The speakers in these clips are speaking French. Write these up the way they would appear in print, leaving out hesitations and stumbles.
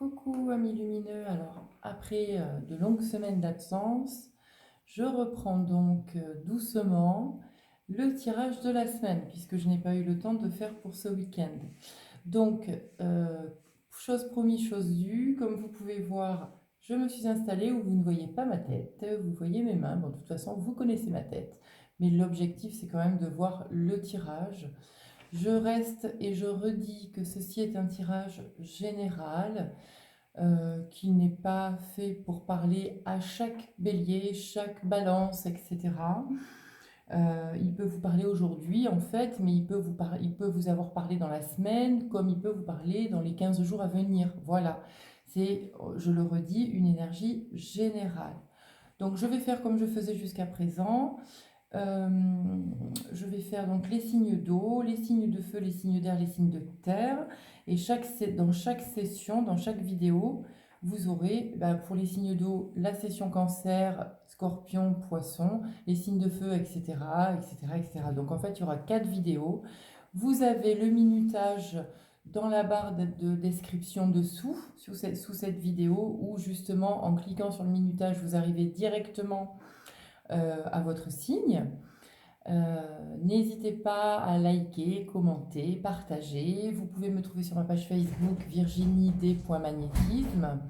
Coucou amis lumineux, alors après de longues semaines d'absence, je reprends donc doucement le tirage de la semaine puisque je n'ai pas eu le temps de faire pour ce week-end. Donc, chose promise, chose due, comme vous pouvez voir, je me suis installée où vous ne voyez pas ma tête, vous voyez mes mains, bon de toute façon vous connaissez ma tête, mais l'objectif c'est quand même de voir le tirage. Je reste et je redis que ceci est un tirage général qui n'est pas fait pour parler à chaque bélier, chaque balance, etc. Il peut vous parler aujourd'hui en fait, mais il peut vous avoir parlé dans la semaine, comme il peut vous parler dans les 15 jours à venir. Voilà, c'est, je le redis, une énergie générale. Donc je vais faire comme je faisais jusqu'à présent. Euh, je vais faire donc les signes d'eau, les signes de feu, les signes d'air, les signes de terre. Et dans chaque session, dans chaque vidéo, vous aurez pour les signes d'eau la session cancer, scorpion, poisson, les signes de feu, etc., etc., etc. Donc en fait, il y aura 4 vidéos. Vous avez le minutage dans la barre de description dessous, sous cette vidéo, où justement en cliquant sur le minutage, vous arrivez directement à votre signe. N'hésitez pas à liker, commenter, partager. Vous pouvez me trouver sur ma page Facebook virginied.magnétisme.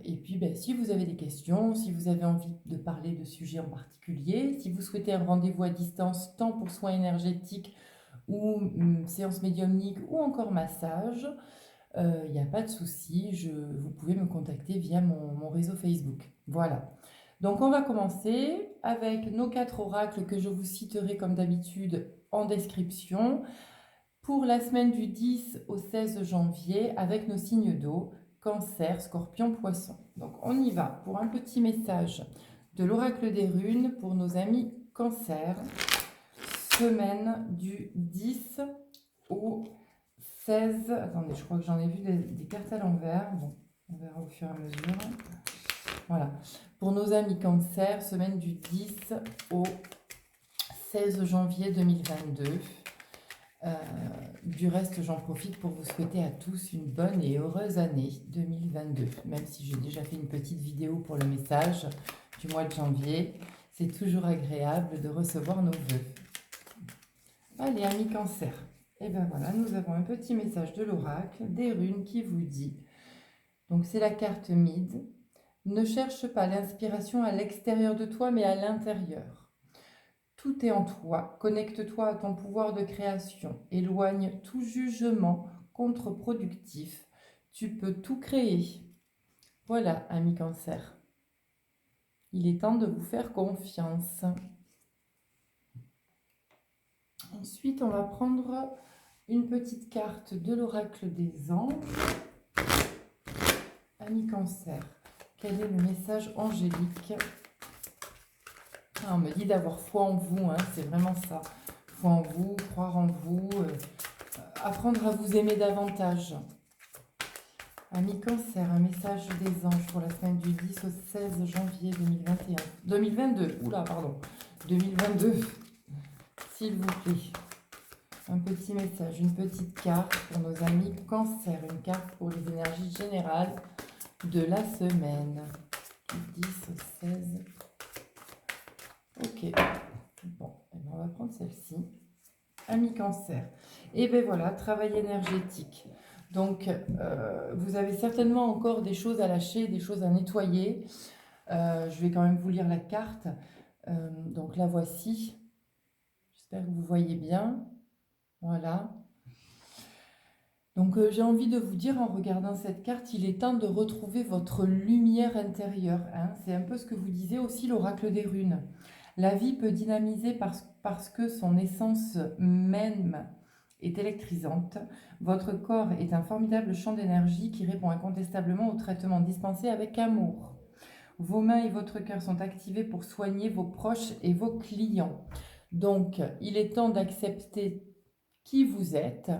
Et puis si vous avez des questions, si vous avez envie de parler de sujets en particulier, si vous souhaitez un rendez-vous à distance tant pour soins énergétiques ou séance médiumnique ou encore massage, il n'y a pas de souci, vous pouvez me contacter via mon réseau Facebook. Voilà. Donc on va commencer avec nos 4 oracles que je vous citerai comme d'habitude en description pour la semaine du 10 au 16 janvier avec nos signes d'eau, cancer, scorpion, poisson. Donc on y va pour un petit message de l'oracle des runes pour nos amis cancer, semaine du 10 au 16. Attendez, je crois que j'en ai vu des cartes à l'envers. Bon, on verra au fur et à mesure. Voilà. Pour nos amis cancer, semaine du 10 au 16 janvier 2022. Du reste, j'en profite pour vous souhaiter à tous une bonne et heureuse année 2022. Même si j'ai déjà fait une petite vidéo pour le message du mois de janvier, c'est toujours agréable de recevoir nos vœux. Allez, amis cancer. Et bien voilà, nous avons un petit message de l'oracle, des runes qui vous dit. Donc c'est la carte Mid. Ne cherche pas l'inspiration à l'extérieur de toi, mais à l'intérieur. Tout est en toi. Connecte-toi à ton pouvoir de création. Éloigne tout jugement contre-productif. Tu peux tout créer. Voilà, ami cancer. Il est temps de vous faire confiance. Ensuite, on va prendre une petite carte de l'oracle des anges. Ami cancer, quel est le message angélique? On me dit d'avoir foi en vous, hein, c'est vraiment ça. Foi en vous, croire en vous, apprendre à vous aimer davantage. Ami cancer, un message des anges pour la semaine du 10 au 16 janvier 2021. 2022, oula, pardon. 2022, s'il vous plaît. Un petit message, une petite carte pour nos amis cancer. Une carte pour les énergies générales de la semaine. Du 10 au 16. Ok, bon, on va prendre celle-ci. Ami cancer. Et bien voilà, travail énergétique. Donc, vous avez certainement encore des choses à lâcher, des choses à nettoyer. Je vais quand même vous lire la carte. Donc la voici. J'espère que vous voyez bien. Voilà. Donc j'ai envie de vous dire en regardant cette carte, il est temps de retrouver votre lumière intérieure. Hein. C'est un peu ce que vous disiez aussi l'oracle des runes. La vie peut dynamiser parce que son essence même est électrisante. Votre corps est un formidable champ d'énergie qui répond incontestablement au traitement dispensé avec amour. Vos mains et votre cœur sont activés pour soigner vos proches et vos clients. Donc, il est temps d'accepter qui vous êtes.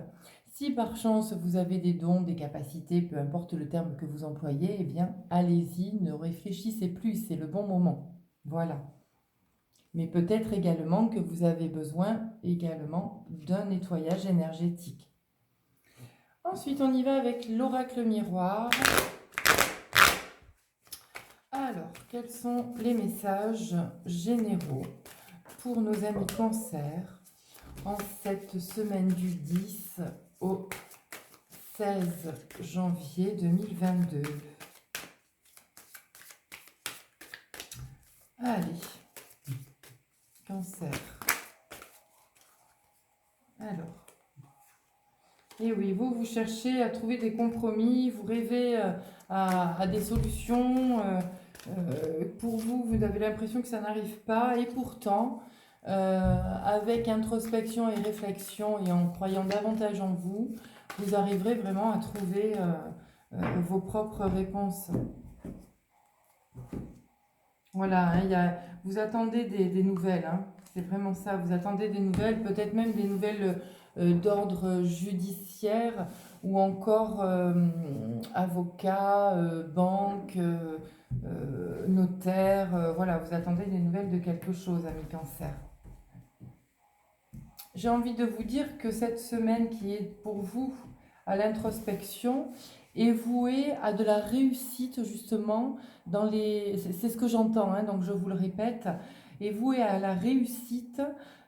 Si par chance vous avez des dons, des capacités, peu importe le terme que vous employez, eh bien, allez-y, ne réfléchissez plus, c'est le bon moment. Voilà. Mais peut-être également que vous avez besoin également d'un nettoyage énergétique. Ensuite, on y va avec l'oracle miroir. Alors, quels sont les messages généraux pour nos amis Cancer en cette semaine du 10 au 16 janvier 2022? Allez, Cancer. Alors, et oui, vous cherchez à trouver des compromis, vous rêvez à des solutions. Pour vous, vous avez l'impression que ça n'arrive pas. Et pourtant, avec introspection et réflexion et en croyant davantage en vous, vous arriverez vraiment à trouver vos propres réponses. Voilà, hein, vous attendez des nouvelles, hein, c'est vraiment ça, vous attendez des nouvelles, peut-être même des nouvelles d'ordre judiciaire ou encore avocat, banque, notaire, voilà, vous attendez des nouvelles de quelque chose, amis Cancer. J'ai envie de vous dire que cette semaine qui est pour vous à l'introspection est vouée à de la réussite justement dans les... C'est ce que j'entends, hein, donc je vous le répète, est vouée à la réussite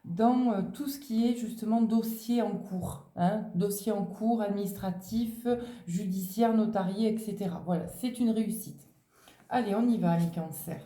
dans tout ce qui est justement dossier en cours, hein, dossier en cours, administratif, judiciaire, notarié, etc. Voilà, c'est une réussite. Allez, on y va, amis Cancer.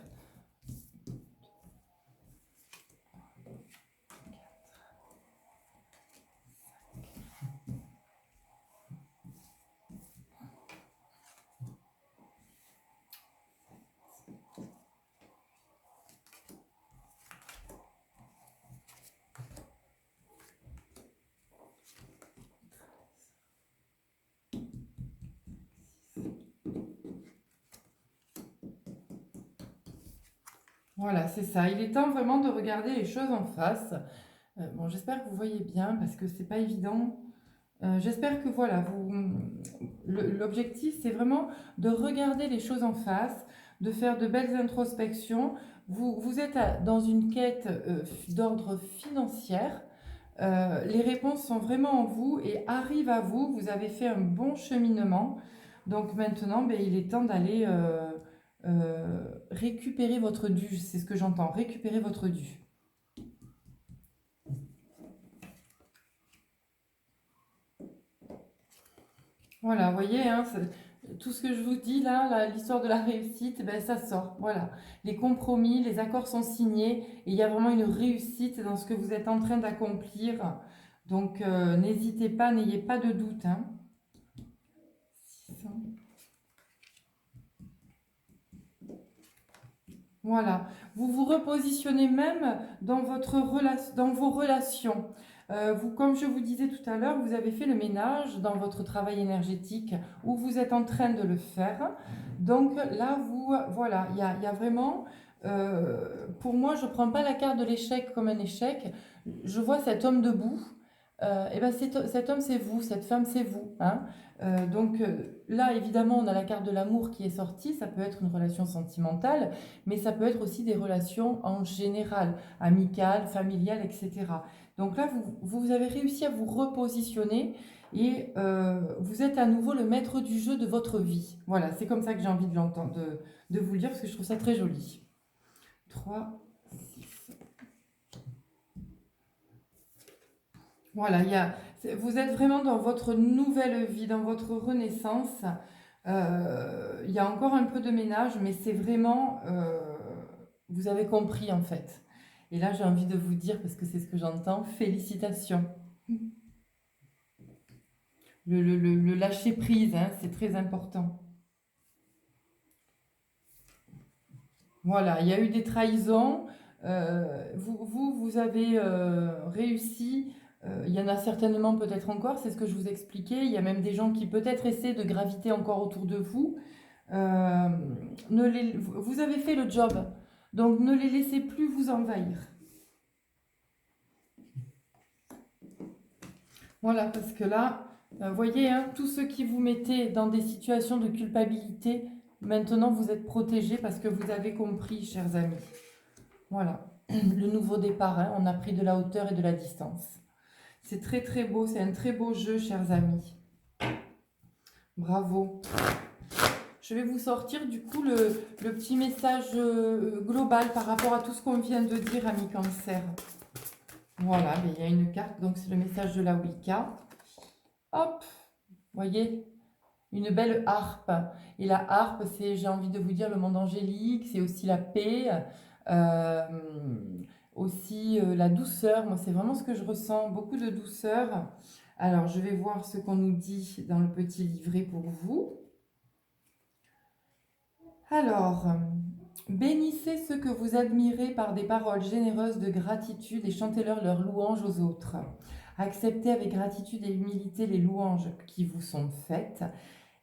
Voilà, c'est ça. Il est temps vraiment de regarder les choses en face. Bon, j'espère que vous voyez bien parce que c'est pas évident. J'espère que voilà, l'objectif c'est vraiment de regarder les choses en face, de faire de belles introspections. Vous êtes dans une quête d'ordre financier. Les réponses sont vraiment en vous et arrivent à vous. Vous avez fait un bon cheminement. Donc maintenant, ben, il est temps d'aller récupérer votre dû. C'est ce que j'entends, récupérer votre dû. Voilà, vous voyez, hein, tout ce que je vous dis là, l'histoire de la réussite, ben, ça sort. Voilà, les compromis, les accords sont signés et il y a vraiment une réussite dans ce que vous êtes en train d'accomplir. Donc n'hésitez pas, n'ayez pas de doute. Hein. 600. Voilà, vous vous repositionnez même dans vos relations. Comme je vous disais tout à l'heure, vous avez fait le ménage dans votre travail énergétique ou vous êtes en train de le faire. Donc là, voilà, il y a vraiment, pour moi, je ne prends pas la carte de l'échec comme un échec. Je vois cet homme debout. Et ben cet homme, c'est vous, cette femme, c'est vous. Hein. Donc là, évidemment, on a la carte de l'amour qui est sortie. Ça peut être une relation sentimentale, mais ça peut être aussi des relations en général, amicales, familiales, etc. Donc là, vous avez réussi à vous repositionner et vous êtes à nouveau le maître du jeu de votre vie. Voilà, c'est comme ça que j'ai envie de l'entendre, de vous le dire, parce que je trouve ça très joli. 3, 6. Voilà, vous êtes vraiment dans votre nouvelle vie, dans votre renaissance. Il y a encore un peu de ménage, mais c'est vraiment... vous avez compris en fait. Et là, j'ai envie de vous dire, parce que c'est ce que j'entends, félicitations. Le lâcher prise, hein, c'est très important. Voilà, il y a eu des trahisons. Vous avez réussi. Il y en a certainement peut-être encore, c'est ce que je vous expliquais. Il y a même des gens qui peut-être essaient de graviter encore autour de vous. Vous avez fait le job, donc ne les laissez plus vous envahir. Voilà, parce que là, voyez, hein, tous ceux qui vous mettaient dans des situations de culpabilité, maintenant vous êtes protégés parce que vous avez compris, chers amis. Voilà, le nouveau départ, hein, on a pris de la hauteur et de la distance. C'est très très beau, c'est un très beau jeu, chers amis. Bravo. Je vais vous sortir du coup le petit message global par rapport à tout ce qu'on vient de dire, amis Cancer. Voilà, mais il y a une carte, donc c'est le message de la Wicca. Hop, voyez, une belle harpe. Et la harpe, c'est, j'ai envie de vous dire, le monde angélique, c'est aussi la paix, euh, aussi la douceur. Moi, c'est vraiment ce que je ressens, beaucoup de douceur. Alors, je vais voir ce qu'on nous dit dans le petit livret pour vous. Alors, bénissez ceux que vous admirez par des paroles généreuses de gratitude et chantez-leur leurs louanges aux autres. Acceptez avec gratitude et humilité les louanges qui vous sont faites.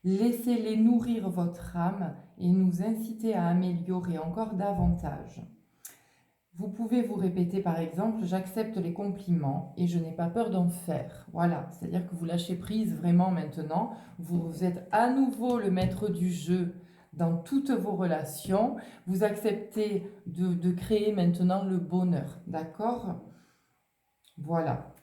Laissez-les nourrir votre âme et nous inciter à améliorer encore davantage. Vous pouvez vous répéter par exemple, j'accepte les compliments et je n'ai pas peur d'en faire. Voilà, c'est-à-dire que vous lâchez prise vraiment maintenant. Vous êtes à nouveau le maître du jeu dans toutes vos relations. Vous acceptez de créer maintenant le bonheur, d'accord? Voilà.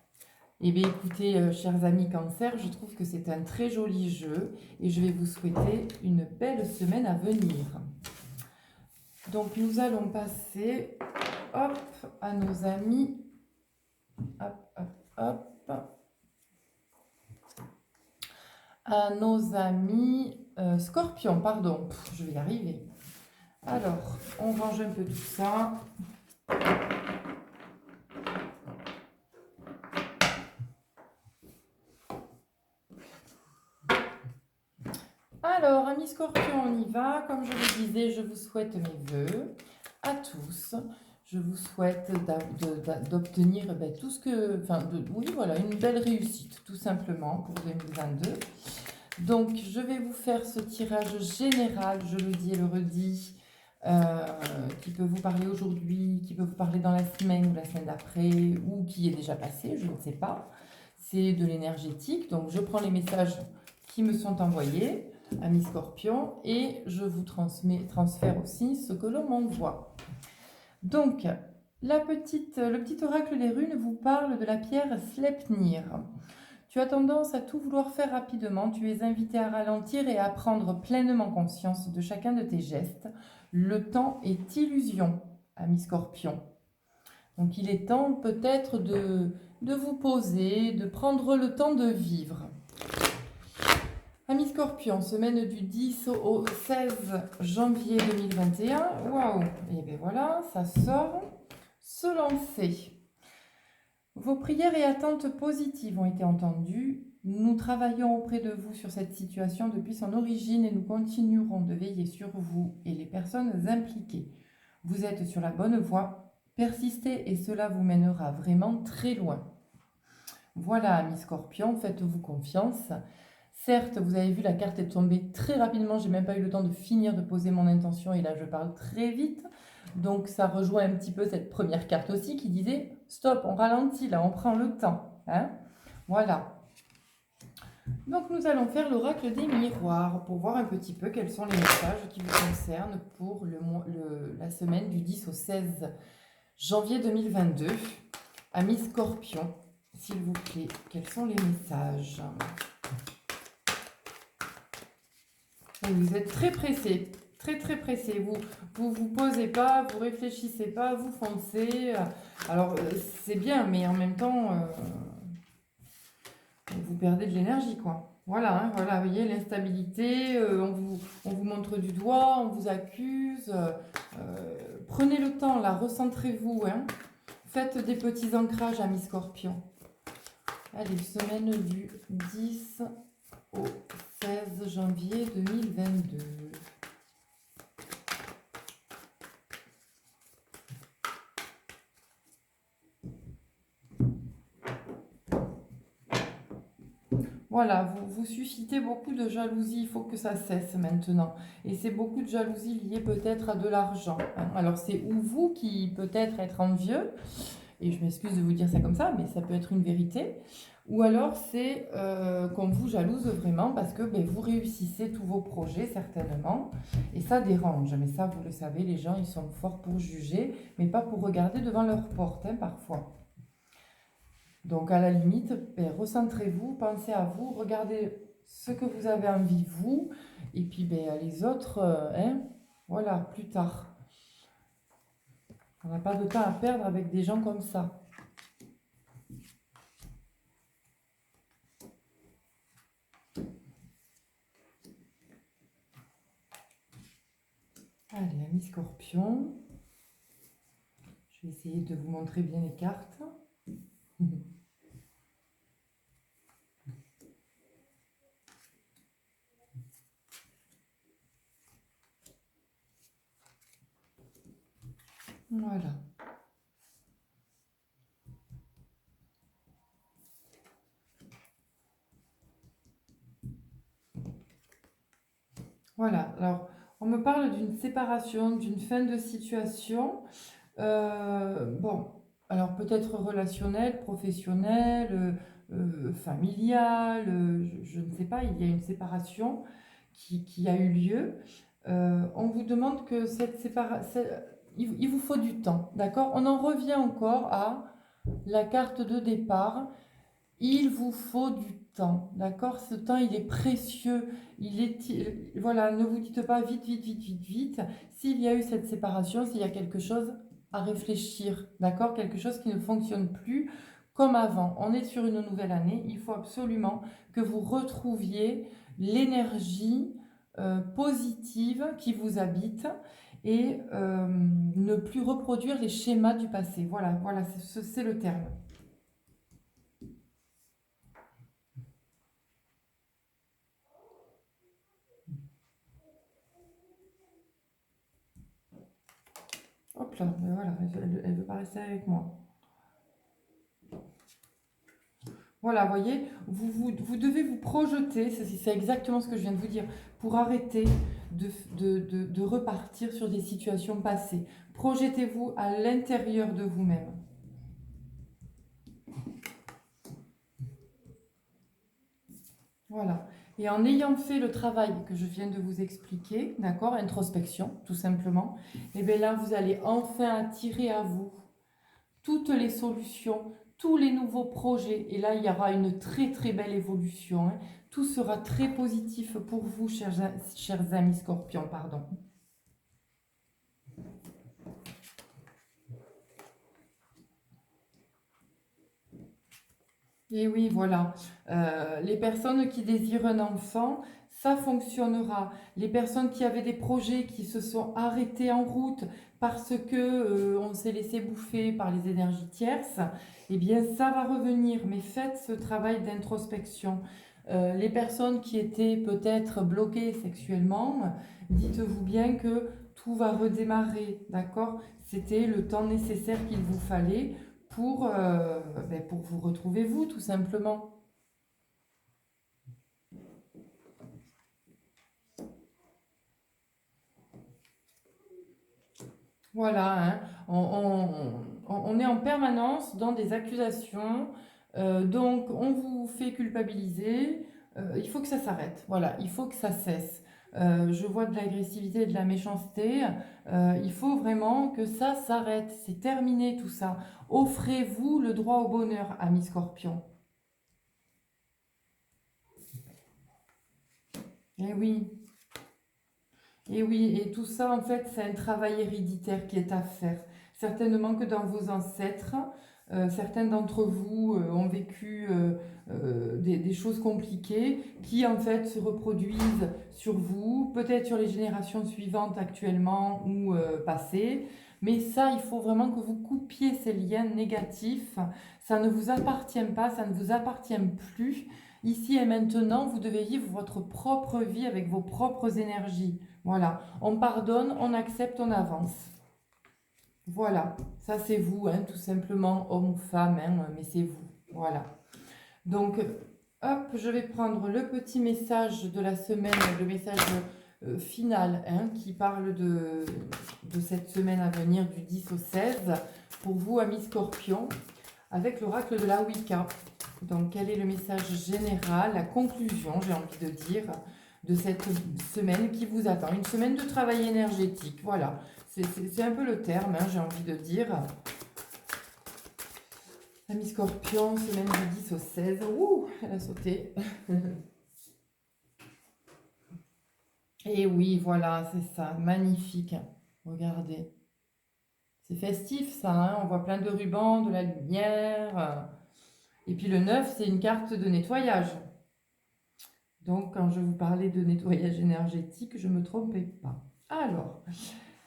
Eh bien écoutez, chers amis Cancer, je trouve que c'est un très joli jeu et je vais vous souhaiter une belle semaine à venir. Donc nous allons passer, hop, à nos amis, hop, hop, hop, à nos amis Scorpions, pardon, je vais y arriver. Alors, on range un peu tout ça. Alors, amis Scorpions, on y va. Comme je vous disais, je vous souhaite mes voeux à tous. Je vous souhaite d'obtenir tout ce que... oui, voilà, une belle réussite, tout simplement, pour 2022. Donc, je vais vous faire ce tirage général, je le dis et le redis, qui peut vous parler aujourd'hui, qui peut vous parler dans la semaine ou la semaine d'après, ou qui est déjà passé, je ne sais pas. C'est de l'énergétique, donc je prends les messages qui me sont envoyés, amis Scorpions, et je vous transfère aussi ce que l'on m'envoie. Donc, le petit oracle des runes vous parle de la pierre Sleipnir. Tu as tendance à tout vouloir faire rapidement, tu es invité à ralentir et à prendre pleinement conscience de chacun de tes gestes. Le temps est illusion, amis Scorpions. Donc il est temps peut-être de vous poser, de prendre le temps de vivre. Amis Scorpions, semaine du 10 au 16 janvier 2021. Waouh! Et bien voilà, ça sort. Se lancer. Vos prières et attentes positives ont été entendues. Nous travaillons auprès de vous sur cette situation depuis son origine et nous continuerons de veiller sur vous et les personnes impliquées. Vous êtes sur la bonne voie. Persistez et cela vous mènera vraiment très loin. Voilà, amis Scorpions, faites-vous confiance. Certes, vous avez vu, la carte est tombée très rapidement. J'ai même pas eu le temps de finir de poser mon intention et là, je parle très vite. Donc, ça rejoint un petit peu cette première carte aussi qui disait « Stop, on ralentit, là, on prend le temps. Hein » Voilà. Donc, nous allons faire l'oracle des miroirs pour voir un petit peu quels sont les messages qui vous concernent pour la semaine du 10 au 16 janvier 2022. Amis Scorpions, s'il vous plaît, quels sont les messages ? Vous êtes très pressé, très pressé. Vous posez pas, vous réfléchissez pas, vous foncez. Alors c'est bien, mais en même temps, vous perdez de l'énergie, quoi. Voilà, hein, voilà, vous voyez l'instabilité. On vous montre du doigt, on vous accuse. Prenez le temps, là, recentrez-vous. Hein. Faites des petits ancrages, amis Scorpions. Allez, semaine du 10 au 16 janvier 2022. Voilà, vous suscitez beaucoup de jalousie, il faut que ça cesse maintenant. Et c'est beaucoup de jalousie liée peut-être à de l'argent. Hein. Alors c'est ou vous qui peut-être être envieux, et je m'excuse de vous dire ça comme ça, mais ça peut être une vérité. Ou alors c'est qu'on vous jalouse vraiment parce que vous réussissez tous vos projets certainement. Et ça dérange, mais ça vous le savez, les gens ils sont forts pour juger, mais pas pour regarder devant leur porte hein, parfois. Donc à la limite, recentrez-vous, pensez à vous, regardez ce que vous avez envie, vous, et puis ben, les autres, hein, voilà, plus tard. On n'a pas de temps à perdre avec des gens comme ça. Allez, ami Scorpion. Je vais essayer de vous montrer bien les cartes. Voilà. Voilà. Alors, on me parle d'une séparation, d'une fin de situation. Bon, alors peut-être relationnel, professionnel, familial, je ne sais pas, il y a une séparation qui a eu lieu. On vous demande que cette séparation, il vous faut du temps, d'accord? On en revient encore à la carte de départ. Il vous faut du temps, d'accord? Ce temps, il est précieux. Voilà, ne vous dites pas vite, vite, vite, vite, vite. S'il y a eu cette séparation, s'il y a quelque chose à réfléchir, d'accord? Quelque chose qui ne fonctionne plus comme avant. On est sur une nouvelle année. Il faut absolument que vous retrouviez l'énergie positive qui vous habite et ne plus reproduire les schémas du passé. Voilà, voilà, c'est le terme. Hop là, ben voilà, elle veut pas rester avec moi. Voilà, vous voyez, vous devez vous projeter, c'est exactement ce que je viens de vous dire, pour arrêter de repartir sur des situations passées. Projetez-vous à l'intérieur de vous-même. Voilà. Et en ayant fait le travail que je viens de vous expliquer, d'accord, introspection, tout simplement, et bien là, vous allez enfin attirer à vous toutes les solutions, tous les nouveaux projets. Et là, il y aura une très très belle évolution, hein. Tout sera très positif pour vous, chers amis scorpions, pardon. Et oui, voilà. Les personnes qui désirent un enfant, ça fonctionnera. Les personnes qui avaient des projets qui se sont arrêtés en route parce que on s'est laissé bouffer par les énergies tierces, eh bien ça va revenir. Mais faites ce travail d'introspection. Les personnes qui étaient peut-être bloquées sexuellement, dites-vous bien que tout va redémarrer, d'accord? C'était le temps nécessaire qu'il vous fallait pour vous retrouver vous, tout simplement. Voilà, hein. On est en permanence dans des accusations, donc on vous fait culpabiliser. Il faut que ça s'arrête, voilà, il faut que ça cesse. Je vois de l'agressivité et de la méchanceté, il faut vraiment que ça s'arrête, c'est terminé tout ça. Offrez-vous le droit au bonheur, ami Scorpion. Eh oui, et oui, et tout ça, en fait, c'est un travail héréditaire qui est à faire. Certainement que dans vos ancêtres, certains d'entre vous ont vécu des choses compliquées qui, en fait, se reproduisent sur vous, peut-être sur les générations suivantes actuellement ou passées. Mais ça, il faut vraiment que vous coupiez ces liens négatifs. Ça ne vous appartient pas, ça ne vous appartient plus. Ici et maintenant, vous devez vivre votre propre vie avec vos propres énergies. Voilà, on pardonne, on accepte, on avance. Voilà, ça c'est vous, hein, tout simplement, homme ou femme, hein, mais c'est vous. Voilà. Donc, hop, je vais prendre le petit message de la semaine, le message final, hein, qui parle de cette semaine à venir du 10 au 16, pour vous, amis scorpions, avec l'oracle de la Wicca. Donc, quel est le message général, la conclusion, j'ai envie de dire, de cette semaine qui vous attend? Une semaine de travail énergétique, voilà. C'est un peu le terme, hein, j'ai envie de dire. Ami Scorpion, semaine du 10 au 16. Ouh, elle a sauté. Et oui, voilà, c'est ça, magnifique. Regardez, c'est festif ça, hein, on voit plein de rubans, de la lumière. Et puis le 9, c'est une carte de nettoyage. Donc quand je vous parlais de nettoyage énergétique, je ne me trompais pas. Alors,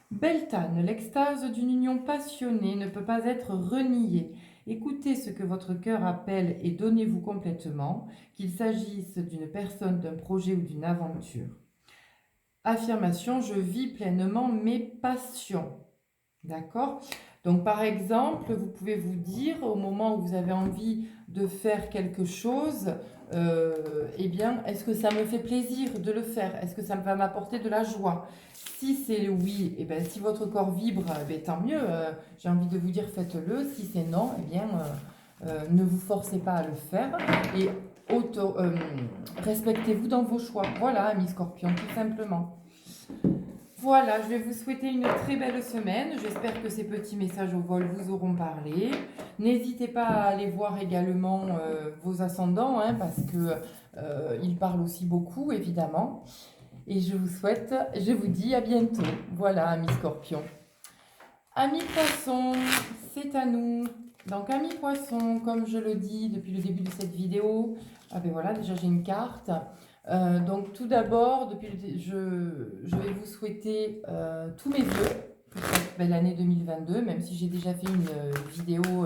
Beltane, l'extase d'une union passionnée ne peut pas être reniée. Écoutez ce que votre cœur appelle et donnez-vous complètement, qu'il s'agisse d'une personne, d'un projet ou d'une aventure. Affirmation, je vis pleinement mes passions. D'accord? Donc, par exemple, vous pouvez vous dire, au moment où vous avez envie de faire quelque chose, eh bien, est-ce que ça me fait plaisir de le faire? Est-ce que ça va m'apporter de la joie? Si c'est oui, eh bien, si votre corps vibre, eh bien, tant mieux. J'ai envie de vous dire, faites-le. Si c'est non, eh bien, ne vous forcez pas à le faire et respectez-vous dans vos choix. Voilà, ami Scorpion, tout simplement. Voilà, je vais vous souhaiter une très belle semaine. J'espère que ces petits messages au vol vous auront parlé. N'hésitez pas à aller voir également vos ascendants, hein, parce que ils parlent aussi beaucoup, évidemment. Et je vous dis à bientôt. Voilà, amis Scorpion. Amis Poissons, c'est à nous. Donc, amis Poissons, comme je le dis depuis le début de cette vidéo, ah ben voilà, déjà j'ai une carte. Donc tout d'abord, je vais vous souhaiter tous mes vœux pour cette belle année 2022, même si j'ai déjà fait une vidéo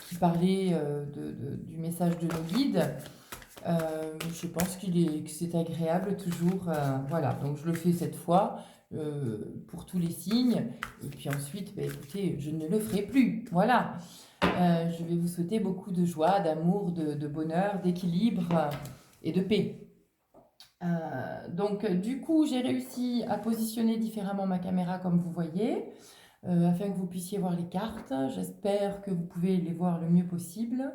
qui parlait du message de nos guides. Je pense que c'est agréable toujours. Voilà, donc je le fais cette fois pour tous les signes. Et puis ensuite, bah, écoutez, je ne le ferai plus. Voilà. Je vais vous souhaiter beaucoup de joie, d'amour, de bonheur, d'équilibre et de paix. Donc, du coup, j'ai réussi à positionner différemment ma caméra comme vous voyez, afin que vous puissiez voir les cartes. J'espère que vous pouvez les voir le mieux possible.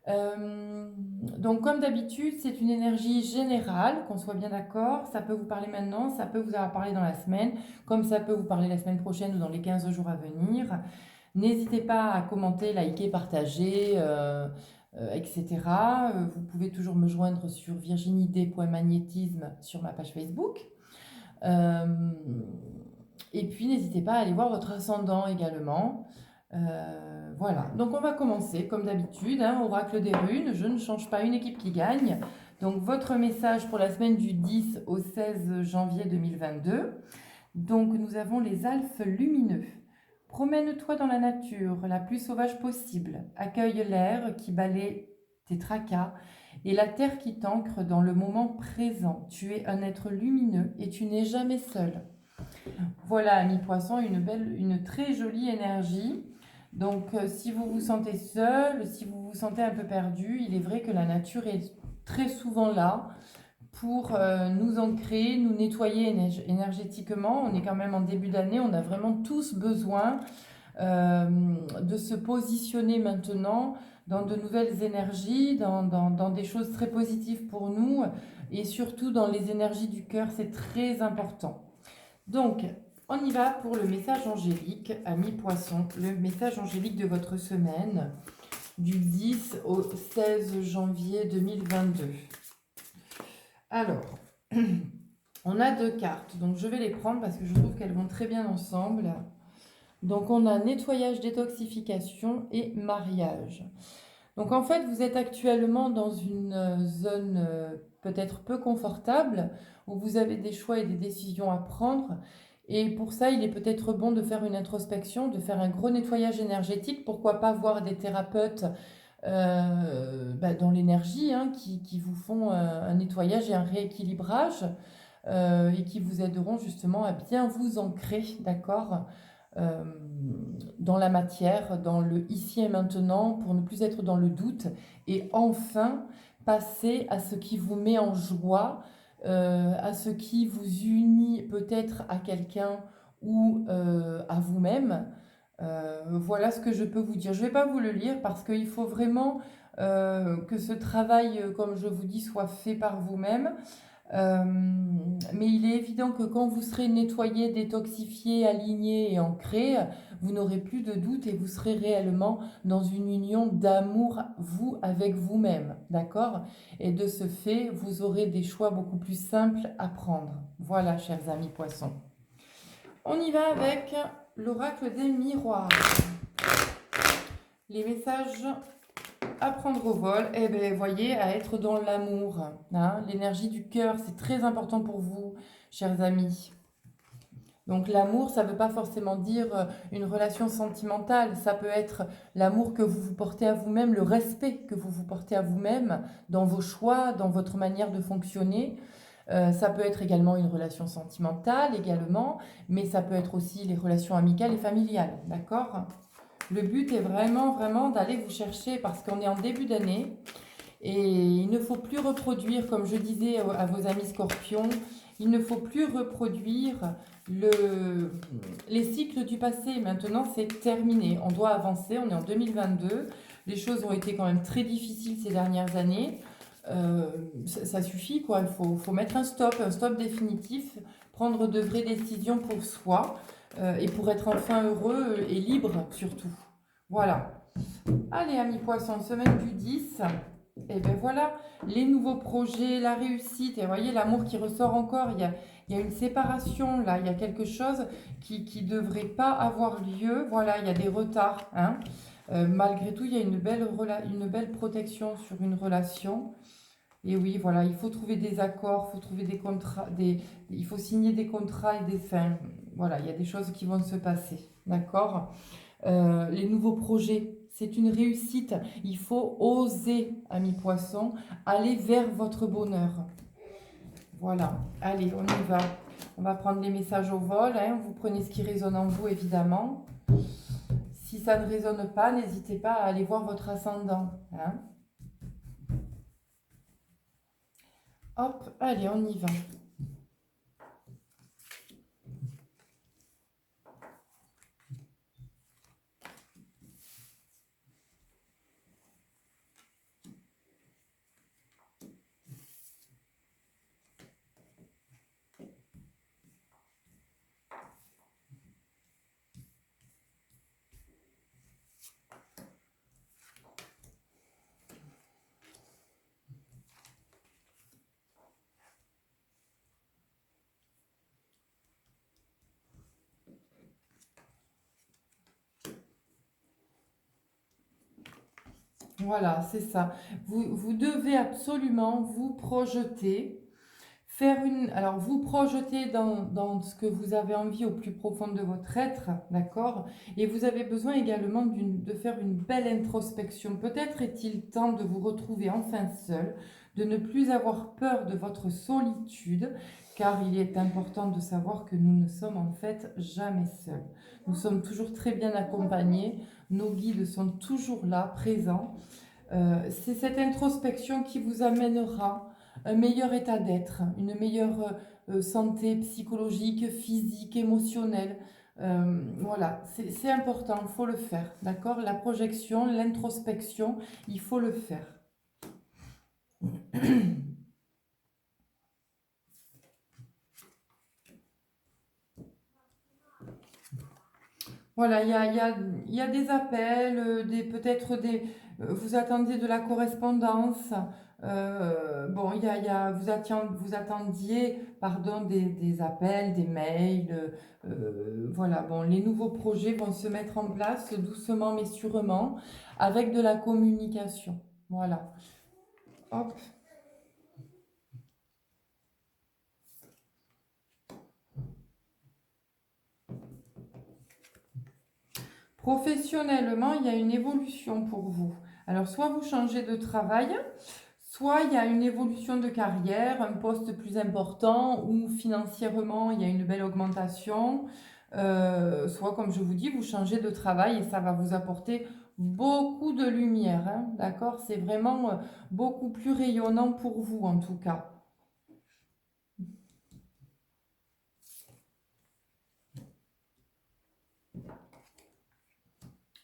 Donc, comme d'habitude, c'est une énergie générale, qu'on soit bien d'accord. Ça peut vous parler maintenant, ça peut vous avoir parlé dans la semaine, comme ça peut vous parler la semaine prochaine ou dans les 15 jours à venir. N'hésitez pas à commenter, liker, partager, etc. Vous pouvez toujours me joindre sur virginied.magnétisme sur ma page Facebook. Et puis, n'hésitez pas à aller voir votre ascendant également. Voilà, donc on va commencer comme d'habitude, hein, oracle des runes, je ne change pas, une équipe qui gagne. Donc votre message pour la semaine du 10 au 16 janvier 2022. Donc nous avons les alphes lumineux. Promène-toi dans la nature la plus sauvage possible. Accueille l'air qui balaie tes tracas et la terre qui t'ancre dans le moment présent. Tu es un être lumineux et tu n'es jamais seul. Voilà, ami poisson, une très jolie énergie. Donc, si vous vous sentez seul, si vous vous sentez un peu perdu, il est vrai que la nature est très souvent là pour nous ancrer, nous nettoyer énergétiquement. On est quand même en début d'année, on a vraiment tous besoin de se positionner maintenant dans de nouvelles énergies, dans des choses très positives pour nous et surtout dans les énergies du cœur, c'est très important. Donc, on y va pour le message angélique, amis poissons, le message angélique de votre semaine du 10 au 16 janvier 2022. Alors, on a deux cartes, donc je vais les prendre parce que je trouve qu'elles vont très bien ensemble. Donc, on a nettoyage, détoxification et mariage. Donc, en fait, vous êtes actuellement dans une zone peut-être peu confortable où vous avez des choix et des décisions à prendre. Et pour ça, il est peut-être bon de faire une introspection, de faire un gros nettoyage énergétique. Pourquoi pas voir des thérapeutes dans l'énergie hein, qui vous font un nettoyage et un rééquilibrage et qui vous aideront justement à bien vous ancrer, d'accord, dans la matière, dans le ici et maintenant, pour ne plus être dans le doute et enfin passer à ce qui vous met en joie, à ce qui vous unit peut-être à quelqu'un ou à vous-même. Voilà ce que je peux vous dire. Je ne vais pas vous le lire parce qu'il faut vraiment que ce travail, comme je vous dis, soit fait par vous-même. Mais il est évident que quand vous serez nettoyé, détoxifié, aligné et ancré, vous n'aurez plus de doute et vous serez réellement dans une union d'amour, vous, avec vous-même, d'accord? Et de ce fait, vous aurez des choix beaucoup plus simples à prendre. Voilà, chers amis poissons. On y va avec l'oracle des miroirs. Les messages à prendre au vol, eh bien, voyez, à être dans l'amour. Hein, l'énergie du cœur, c'est très important pour vous, chers amis. Donc l'amour, ça ne veut pas forcément dire une relation sentimentale, ça peut être l'amour que vous vous portez à vous-même, le respect que vous vous portez à vous-même dans vos choix, dans votre manière de fonctionner. Ça peut être également une relation sentimentale, également, mais ça peut être aussi les relations amicales et familiales, d'accord? Le but est vraiment, vraiment d'aller vous chercher parce qu'on est en début d'année et il ne faut plus reproduire, comme je disais à vos amis scorpions, il ne faut plus reproduire les cycles du passé. Maintenant, c'est terminé. On doit avancer, on est en 2022. Les choses ont été quand même très difficiles ces dernières années. Ça suffit, quoi. Il faut mettre un stop définitif, prendre de vraies décisions pour soi et pour être enfin heureux et libre surtout. Voilà. Allez, amis poissons, semaine du 10. Et bien voilà, les nouveaux projets, la réussite. Et vous voyez, l'amour qui ressort encore. Il y a une séparation là, il y a quelque chose qui ne devrait pas avoir lieu. Voilà, il y a des retards. Hein. Malgré tout, il y a une belle protection sur une relation. Et oui, voilà, il faut trouver des accords, il faut trouver des contrats, il faut signer des contrats et des fins. Voilà, il y a des choses qui vont se passer. D'accord? Les nouveaux projets, c'est une réussite. Il faut oser, amis poissons, aller vers votre bonheur. Voilà, allez, on y va. On va prendre les messages au vol. Hein. Vous prenez ce qui résonne en vous, évidemment. Si ça ne résonne pas, n'hésitez pas à aller voir votre ascendant. Hein. Hop, allez, on y va. Voilà, c'est ça. Vous devez absolument vous projeter, alors vous projeter dans ce que vous avez envie au plus profond de votre être, d'accord? Et vous avez besoin également de faire une belle introspection. Peut-être est-il temps de vous retrouver enfin seul, de ne plus avoir peur de votre solitude, car il est important de savoir que nous ne sommes en fait jamais seuls. Nous sommes toujours très bien accompagnés, nos guides sont toujours là, présents. C'est cette introspection qui vous amènera un meilleur état d'être, une meilleure santé psychologique, physique, émotionnelle. Voilà, c'est important, il faut le faire, d'accord? La projection, l'introspection, il faut le faire. Voilà, il y a des appels, peut-être vous attendez de la correspondance. Bon, vous attendiez, pardon, des appels, des mails. Voilà, bon, les nouveaux projets vont se mettre en place doucement mais sûrement avec de la communication. Voilà. Hop. Professionnellement, il y a une évolution pour vous. Alors, soit vous changez de travail, soit il y a une évolution de carrière, un poste plus important, ou financièrement, il y a une belle augmentation. Soit, comme je vous dis, vous changez de travail et ça va vous apporter beaucoup de lumière. Hein, d'accord? C'est vraiment beaucoup plus rayonnant pour vous, en tout cas.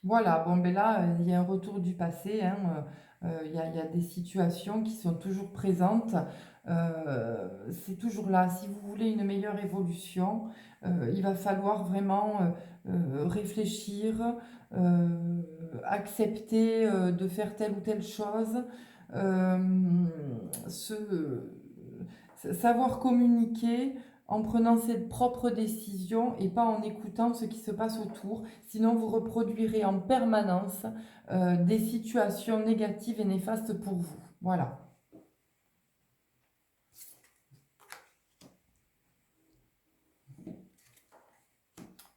Voilà, bon, ben là, il y a un retour du passé, hein, il y a des situations qui sont toujours présentes. C'est toujours là. Si vous voulez une meilleure évolution, il va falloir vraiment réfléchir, accepter de faire telle ou telle chose, euh, se- savoir communiquer en prenant ses propres décisions et pas en écoutant ce qui se passe autour. Sinon, vous reproduirez en permanence des situations négatives et néfastes pour vous. Voilà.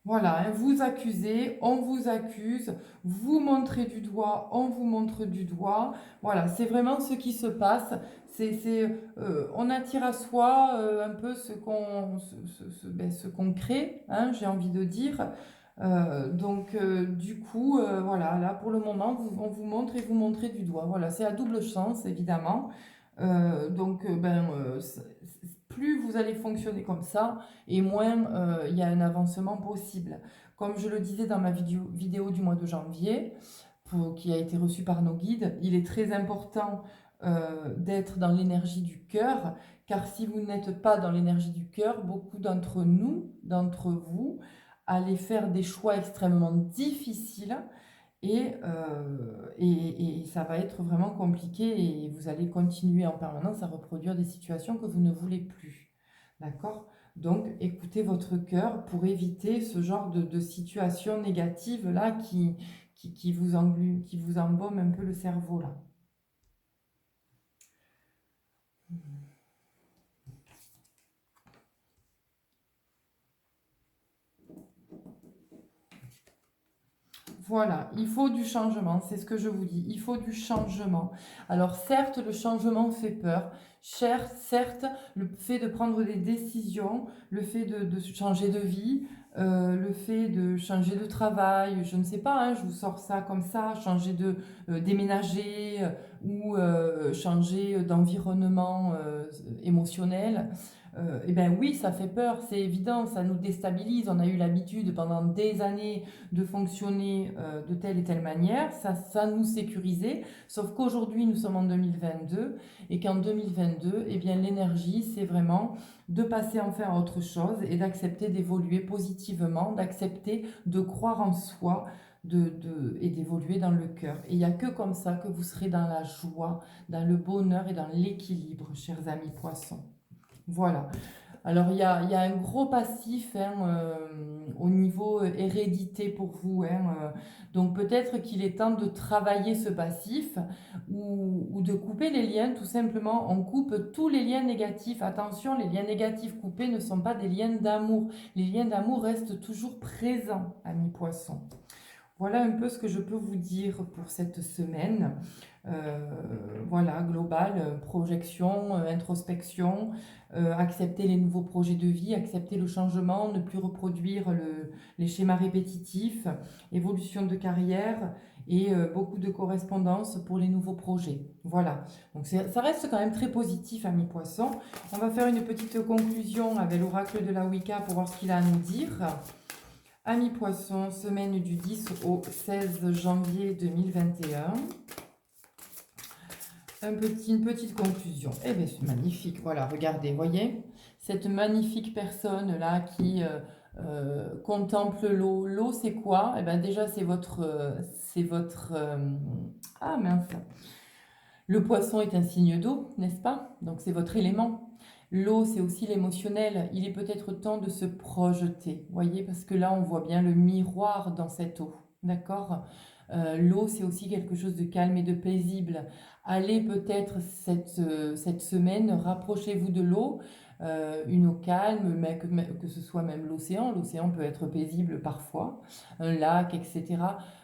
Voilà, hein, vous accusez, on vous accuse, vous montrez du doigt, on vous montre du doigt. Voilà, c'est vraiment ce qui se passe. On attire à soi un peu ce qu'on crée, hein, j'ai envie de dire. Du coup, voilà, là pour le moment, on vous montre et vous montrez du doigt. Voilà, c'est à double chance, évidemment. Plus vous allez fonctionner comme ça, et moins il y a un avancement possible. Comme je le disais dans ma vidéo du mois de janvier, qui a été reçue par nos guides, il est très important d'être dans l'énergie du cœur, car si vous n'êtes pas dans l'énergie du cœur, beaucoup d'entre vous, allez faire des choix extrêmement difficiles et ça va être vraiment compliqué et vous allez continuer en permanence à reproduire des situations que vous ne voulez plus. D'accord? Donc, écoutez votre cœur pour éviter ce genre de situation négative là qui vous embaume un peu le cerveau là. Voilà, il faut du changement, c'est ce que je vous dis, il faut du changement. Alors certes, le changement fait peur, certes, le fait de prendre des décisions, le fait de changer de vie, le fait de changer de travail, je ne sais pas, hein, je vous sors ça comme ça, changer de déménager ou changer d'environnement émotionnel. Eh bien oui, ça fait peur, c'est évident, ça nous déstabilise. On a eu l'habitude pendant des années de fonctionner de telle et telle manière, ça nous sécurisait, sauf qu'aujourd'hui nous sommes en 2022 et qu'en 2022, eh bien l'énergie c'est vraiment de passer enfin à autre chose et d'accepter d'évoluer positivement, d'accepter de croire en soi et d'évoluer dans le cœur. Et il n'y a que comme ça que vous serez dans la joie, dans le bonheur et dans l'équilibre, chers amis poissons. Voilà. Alors, il y a un gros passif hein, au niveau hérédité pour vous. Hein, donc, peut-être qu'il est temps de travailler ce passif ou de couper les liens. Tout simplement, on coupe tous les liens négatifs. Attention, les liens négatifs coupés ne sont pas des liens d'amour. Les liens d'amour restent toujours présents, amis poissons. Voilà un peu ce que je peux vous dire pour cette semaine. Euh, voilà, global, projection, introspection, accepter les nouveaux projets de vie, accepter le changement, ne plus reproduire les schémas répétitifs, évolution de carrière et beaucoup de correspondance pour les nouveaux projets. Voilà, donc ça reste quand même très positif, amis poissons. On va faire une petite conclusion avec l'oracle de la Wicca pour voir ce qu'il a à nous dire. Amis poissons, semaine du 10 au 16 janvier 2021. Une petite conclusion. Eh bien, c'est magnifique. Voilà, regardez, voyez cette magnifique personne-là qui contemple l'eau. L'eau, c'est quoi? Eh bien, déjà, c'est ah mince. Le poisson est un signe d'eau, n'est-ce pas? Donc, c'est votre élément. L'eau, c'est aussi l'émotionnel. Il est peut-être temps de se projeter, voyez, parce que là, on voit bien le miroir dans cette eau. D'accord? L'eau, c'est aussi quelque chose de calme et de paisible. Allez peut-être cette semaine, rapprochez-vous de l'eau, une eau calme, mais que ce soit même l'océan. L'océan peut être paisible parfois, un lac, etc.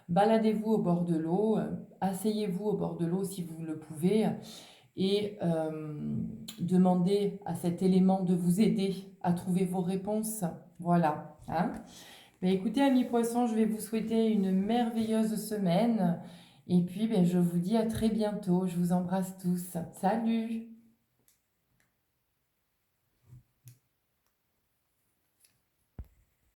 Baladez-vous au bord de l'eau, asseyez-vous au bord de l'eau si vous le pouvez et demandez à cet élément de vous aider à trouver vos réponses. Voilà. Hein. Ben, écoutez, amis poissons, je vais vous souhaiter une merveilleuse semaine. Et puis, ben, je vous dis à très bientôt. Je vous embrasse tous. Salut!